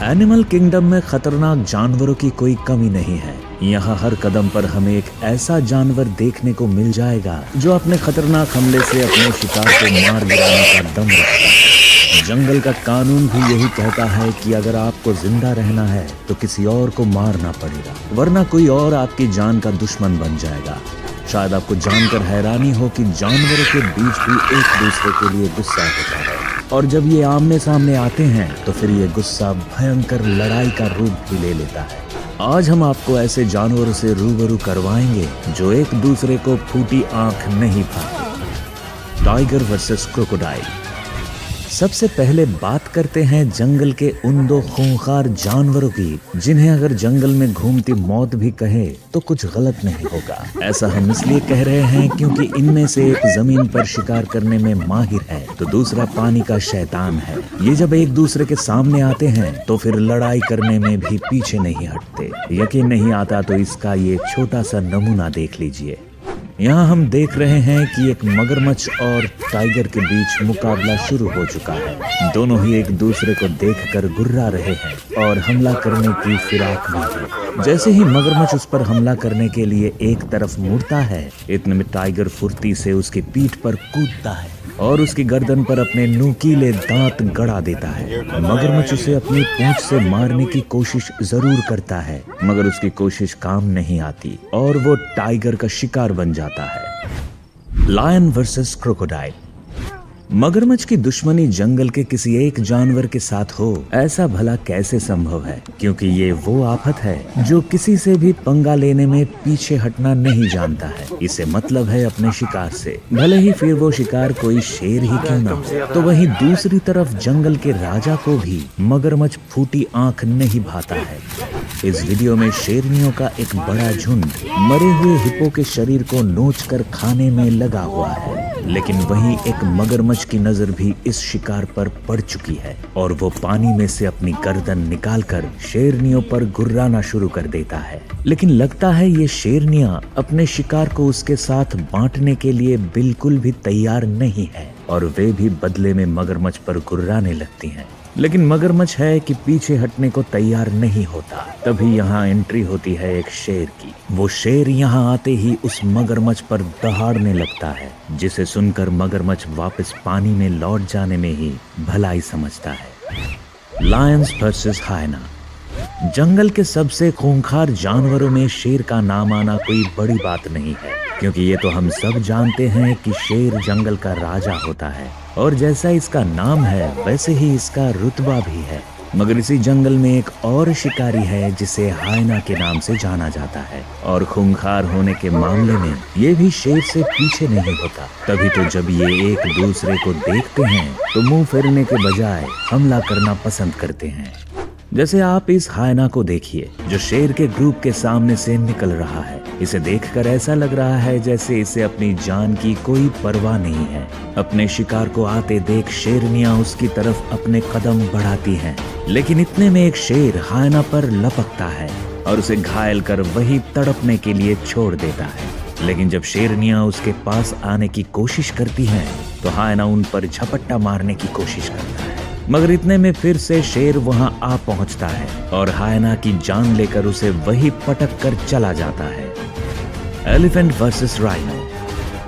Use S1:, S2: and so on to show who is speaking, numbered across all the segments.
S1: Animal kingdom में खतरनाक जानवरों की कोई कमी नहीं है। यहाँ हर कदम पर हमें एक ऐसा जानवर देखने को मिल जाएगा जो अपने खतरनाक हमले से अपने शिकार को मार गिराने का दम रखता है। जंगल का कानून भी यही कहता है कि अगर आपको जिंदा रहना है तो किसी और को मारना पड़ेगा, वरना कोई और आपकी जान का दुश्मन बन जाएगा। शायद आपको जानकर हैरानी हो कि जानवरों के बीच भी एक दूसरे के लिए गुस्सा होता है, और जब ये आमने सामने आते हैं तो फिर ये गुस्सा भयंकर लड़ाई का रूप भी ले लेता है। आज हम आपको ऐसे जानवरों से रूबरू करवाएंगे जो एक दूसरे को फूटी आंख नहीं भाते। Tiger versus crocodile. सबसे पहले बात करते हैं जंगल के उन दो खूंखार जानवरों की जिन्हें अगर जंगल में घूमती मौत भी कहे तो कुछ गलत नहीं होगा। ऐसा हम इसलिए कह रहे हैं क्योंकि इनमें से एक जमीन पर शिकार करने में माहिर है तो दूसरा पानी का शैतान है। ये जब एक दूसरे के सामने आते हैं तो फिर लड़ाई करने में भी पीछे नहीं हटते। यकीन नहीं आता तो इसका ये छोटा सा नमूना देख लीजिए। यहाँ हम देख रहे हैं कि एक मगरमच्छ और टाइगर के बीच मुकाबला शुरू हो चुका है। दोनों ही एक दूसरे को देखकर गुर्रा रहे हैं और हमला करने की फिराक में है। जैसे ही मगरमच्छ उस पर हमला करने के लिए एक तरफ मुड़ता है, इतने में टाइगर फुर्ती से उसकी पीठ पर कूदता है और उसकी गर्दन पर अपने नुकीले दांत गड़ा देता है। मगरमच्छ उसे अपनी पूंछ से मारने की कोशिश जरूर करता है, मगर उसकी कोशिश काम नहीं आती और वो टाइगर का शिकार बन जाता है। Lion versus crocodile. मगरमच्छ की दुश्मनी जंगल के किसी एक जानवर के साथ हो, ऐसा भला कैसे संभव है? क्योंकि ये वो आफत है जो किसी से भी पंगा लेने में पीछे हटना नहीं जानता है। इसे मतलब है अपने शिकार से, भले ही फिर वो शिकार कोई शेर ही क्यों ना हो। तो वहीं दूसरी तरफ जंगल के राजा को भी मगरमच्छ फूटी आंख नहीं भाता है। इस वीडियो में शेरनियों का एक बड़ा झुंड मरे हुए हिप्पो के शरीर को नोचकर खाने में लगा हुआ है, लेकिन वहीं एक मगरमच्छ की नजर भी इस शिकार पर पड़ चुकी है और वो पानी में से अपनी गर्दन निकालकर शेरनियों पर गुर्राना शुरू कर देता है। लेकिन लगता है ये शेरनियां अपने शिकार को उसके साथ बांटने के लिए बिल्कुल भी तैयार नहीं है और वे भी बदले में मगरमच्छ पर गुर्राने लगती हैं। लेकिन मगरमच्छ है कि पीछे हटने को तैयार नहीं होता। तभी यहाँ एंट्री होती है एक शेर की। वो शेर यहाँ आते ही उस मगरमच्छ पर दहाड़ने लगता है, जिसे सुनकर मगरमच्छ वापस पानी में लौट जाने में ही भलाई समझता है। लायंस वर्सेस हायना। जंगल के सबसे खूंखार जानवरों में शेर का नाम आना कोई बड़ी बात नहीं है, क्योंकि ये तो हम सब जानते हैं कि शेर जंगल का राजा होता है और जैसा इसका नाम है वैसे ही इसका रुतबा भी है। मगर इसी जंगल में एक और शिकारी है जिसे हायना के नाम से जाना जाता है और खूंखार होने के मामले में ये भी शेर से पीछे नहीं होता। तभी तो जब ये एक दूसरे को देखते हैं तो मुंह फेरने के बजाय हमला करना पसंद करते हैं। जैसे आप इस हायना को देखिए जो शेर के ग्रुप के सामने से निकल रहा है। इसे देखकर ऐसा लग रहा है जैसे इसे अपनी जान की कोई परवाह नहीं है। अपने शिकार को आते देख शेरनियां उसकी तरफ अपने कदम बढ़ाती हैं, लेकिन इतने में एक शेर हायना पर लपकता है और उसे घायल कर वही तड़पने के लिए छोड़ देता है। लेकिन जब शेरनियां उसके पास आने की कोशिश करती हैं तो हायना उन पर झपट्टा मारने की कोशिश करता है, मगर इतने में फिर से शेर वहां आ पहुंचता है और हायना की जान लेकर उसे वही पटक कर चला जाता है। Elephant versus rhino.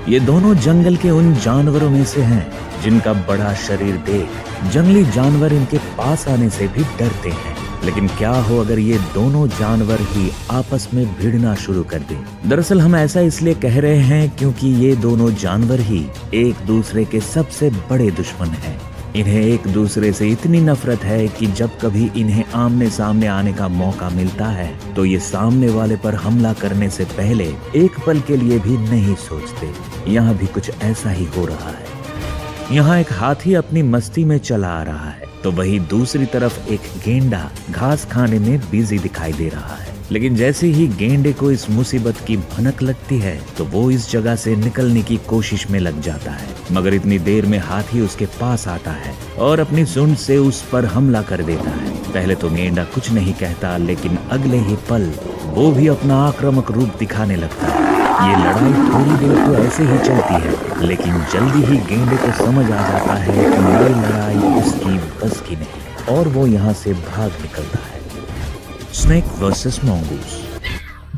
S1: ये दोनों जंगल के उन जानवरों में से हैं जिनका बड़ा शरीर देख जंगली जानवर इनके पास आने से भी डरते हैं। लेकिन क्या हो अगर ये दोनों जानवर ही आपस में भिड़ना शुरू कर दें। दरअसल हम ऐसा इसलिए कह रहे हैं क्योंकि ये दोनों जानवर ही एक दूसरे के सबसे बड़े दुश्मन हैं। इन्हें एक दूसरे से इतनी नफरत है कि जब कभी इन्हें आमने सामने आने का मौका मिलता है तो ये सामने वाले पर हमला करने से पहले एक पल के लिए भी नहीं सोचते। यहाँ भी कुछ ऐसा ही हो रहा है। यहाँ एक हाथी अपनी मस्ती में चला आ रहा है तो वही दूसरी तरफ एक गेंडा घास खाने में बिजी दिखाई दे रहा है। लेकिन जैसे ही गेंडे को इस मुसीबत की भनक लगती है तो वो इस जगह से निकलने की कोशिश में लग जाता है, मगर इतनी देर में हाथी उसके पास आता है और अपनी सूंड से उस पर हमला कर देता है। पहले तो गेंडा कुछ नहीं कहता, लेकिन अगले ही पल वो भी अपना आक्रामक रूप दिखाने लगता है ये लड़ाई थोड़ी देर तो ऐसे ही चलती है, लेकिन जल्दी ही गेंडे को समझ आ जाता है कि ये लड़ाई उसकी बस की नहीं और वो यहाँ से भाग निकलता है। Snake versus mongoose.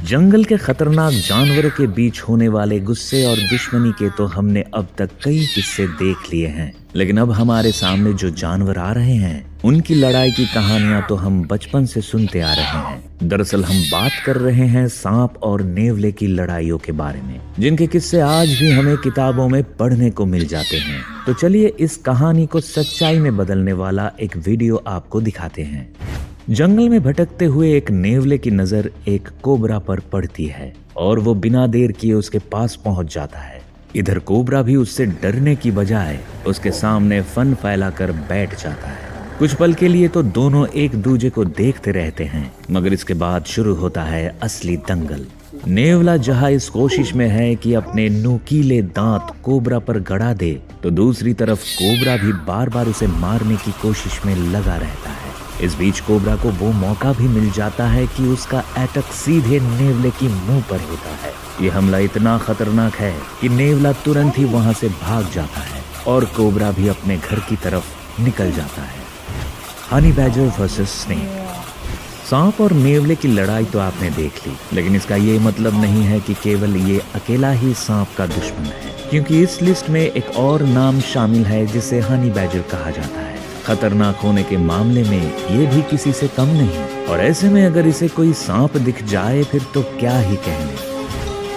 S1: जंगल के खतरनाक जानवरों के बीच होने वाले गुस्से और दुश्मनी के तो हमने अब तक कई किस्से देख लिए हैं, लेकिन अब हमारे सामने जो जानवर आ रहे हैं उनकी लड़ाई की कहानियां तो हम बचपन से सुनते आ रहे हैं। दरअसल हम बात कर रहे हैं सांप और नेवले की लड़ाइयों के बारे में, जिनके किस्से आज भी हमें किताबों में पढ़ने को मिल जाते हैं। तो चलिए इस कहानी को सच्चाई में बदलने वाला एक वीडियो आपको दिखाते हैं। जंगल में भटकते हुए एक नेवले की नजर एक कोबरा पर पड़ती है और वो बिना देर किए उसके पास पहुंच जाता है। इधर कोबरा भी उससे डरने की बजाय उसके सामने फन फैलाकर बैठ जाता है। कुछ पल के लिए तो दोनों एक दूसरे को देखते रहते हैं, मगर इसके बाद शुरू होता है असली दंगल। नेवला जहां इस कोशिश में है कि अपने नुकीले दांत कोबरा पर गड़ा दे, तो दूसरी तरफ कोबरा भी बार बार उसे मारने की कोशिश में लगा रहता है। इस बीच कोबरा को वो मौका भी मिल जाता है कि उसका अटैक सीधे नेवले की मुंह पर होता है। ये हमला इतना खतरनाक है कि नेवला तुरंत ही वहां से भाग जाता है और कोबरा भी अपने घर की तरफ निकल जाता है। Honey badger versus snake. सांप और नेवले की लड़ाई तो आपने देख ली, लेकिन इसका ये मतलब नहीं है कि केवल ये अकेला ही सांप का दुश्मन है, क्योंकि इस लिस्ट में एक और नाम शामिल है जिसे हनी बैजर कहा जाता है। खतरनाक होने के मामले में ये भी किसी से कम नहीं, और ऐसे में अगर इसे कोई सांप दिख जाए फिर तो क्या ही कहने।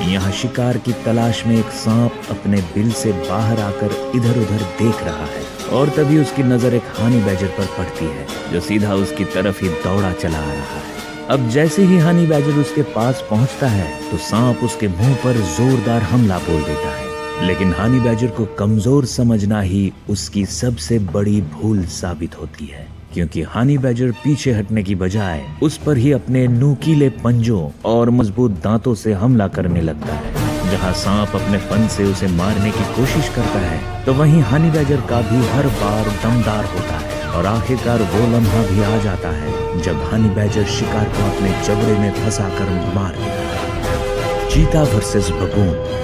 S1: यहाँ शिकार की तलाश में एक सांप अपने बिल से बाहर आकर इधर उधर देख रहा है और तभी उसकी नजर एक हनी बैजर पर पड़ती है जो सीधा उसकी तरफ ही दौड़ा चला आ रहा है। अब जैसे ही हनी बैजर उसके पास पहुंचता है तो सांप उसके मुंह पर जोरदार हमला बोल देता है, लेकिन हनी बैजर को कमजोर समझना ही उसकी सबसे बड़ी भूल साबित होती है, क्योंकि हनी बैजर पीछे हटने की बजाय उस पर ही अपने नुकीले पंजों और मजबूत दांतों से हमला करने लगता है। जहां सांप अपने फन से उसे मारने की कोशिश करता है, तो वहीं हनी बैजर का भी हर बार दमदार होता है और आखिरकार वो लम्हा भी आ जाता है जब हनी बैजर शिकार को अपने जबड़े में फंसाकर मार देता है। चीता वर्सेस बबून।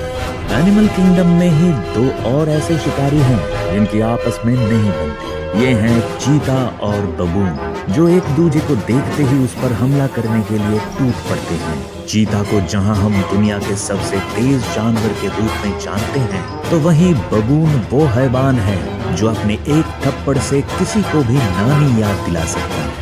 S1: एनिमल किंगडम में ही दो और ऐसे शिकारी हैं जिनकी आपस में नहीं बनती। ये हैं चीता और बबून, जो एक दूसरे को देखते ही उस पर हमला करने के लिए टूट पड़ते हैं। चीता को जहां हम दुनिया के सबसे तेज जानवर के रूप में जानते हैं, तो वहीं बबून वो हैवान है जो अपने एक थप्पड़ से किसी को भी नानी याद दिला सकता है।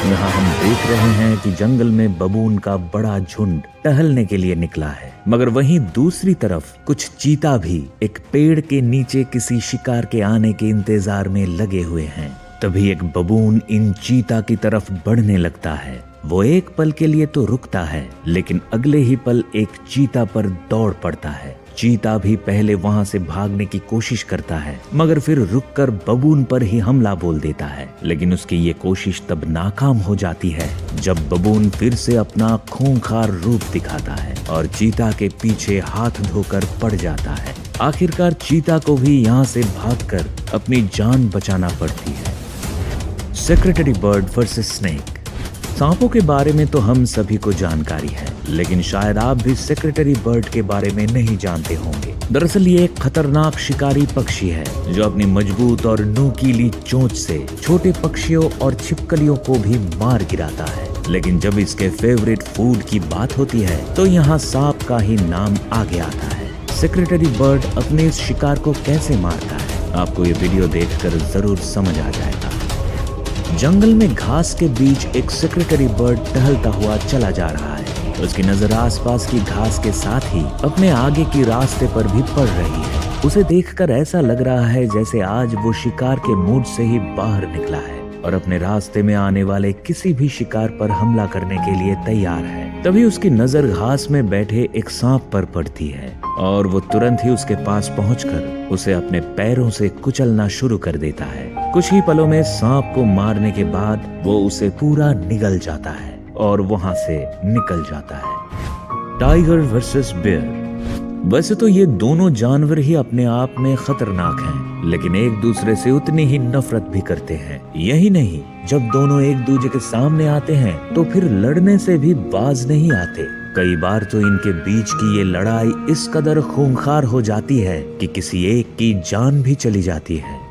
S1: यहाँ हम देख रहे हैं कि जंगल में बबून का बड़ा झुंड टहलने के लिए निकला है, मगर वहीं दूसरी तरफ कुछ चीता भी एक पेड़ के नीचे किसी शिकार के आने के इंतजार में लगे हुए हैं। तभी एक बबून इन चीता की तरफ बढ़ने लगता है। वो एक पल के लिए तो रुकता है, लेकिन अगले ही पल एक चीता पर दौड़ पड़ता है। चीता भी पहले वहां से भागने की कोशिश करता है, मगर फिर रुककर बबून पर ही हमला बोल देता है। लेकिन उसकी ये कोशिश तब नाकाम हो जाती है जब बबून फिर से अपना खूंखार रूप दिखाता है और चीता के पीछे हाथ धोकर पड़ जाता है। आखिरकार चीता को भी यहाँ से भागकर अपनी जान बचाना पड़ती है। Secretary bird versus snake. सांपों के बारे में तो हम सभी को जानकारी है, लेकिन शायद आप भी सेक्रेटरी बर्ड के बारे में नहीं जानते होंगे। दरअसल ये एक खतरनाक शिकारी पक्षी है जो अपनी मजबूत और नुकीली चोंच से छोटे पक्षियों और छिपकलियों को भी मार गिराता है। लेकिन जब इसके फेवरेट फूड की बात होती है तो यहाँ सांप का ही नाम आगे आता है। सेक्रेटरी बर्ड अपने इस शिकार को कैसे मारता है, आपको ये वीडियो देखकर जरूर समझ आ जाएगा। जंगल में घास के बीच एक सेक्रेटरी बर्ड टहलता हुआ चला जा रहा है। उसकी नजर आसपास की घास के साथ ही अपने आगे की रास्ते पर भी पड़ रही है। उसे देखकर ऐसा लग रहा है जैसे आज वो शिकार के मूड से ही बाहर निकला है और अपने रास्ते में आने वाले किसी भी शिकार पर हमला करने के लिए तैयार है। तभी उसकी नजर घास में बैठे एक सांप पर पड़ती है और वो तुरंत ही उसके पास पहुंचकर उसे अपने पैरों से कुचलना शुरू कर देता है। कुछ ही पलों में सांप को मारने के बाद वो उसे पूरा निगल जाता है और वहां से निकल जाता है। Tiger versus bear. वैसे तो ये दोनों जानवर ही अपने आप में खतरनाक हैं, लेकिन एक दूसरे से उतनी ही नफरत भी करते हैं। यही नहीं, जब दोनों एक दूसरे के सामने आते हैं तो फिर लड़ने से भी बाज नहीं आते। कई बार तो इनके बीच की ये लड़ाई इस कदर खूंखार हो जाती है कि किसी एक की जान भी चली जाती है।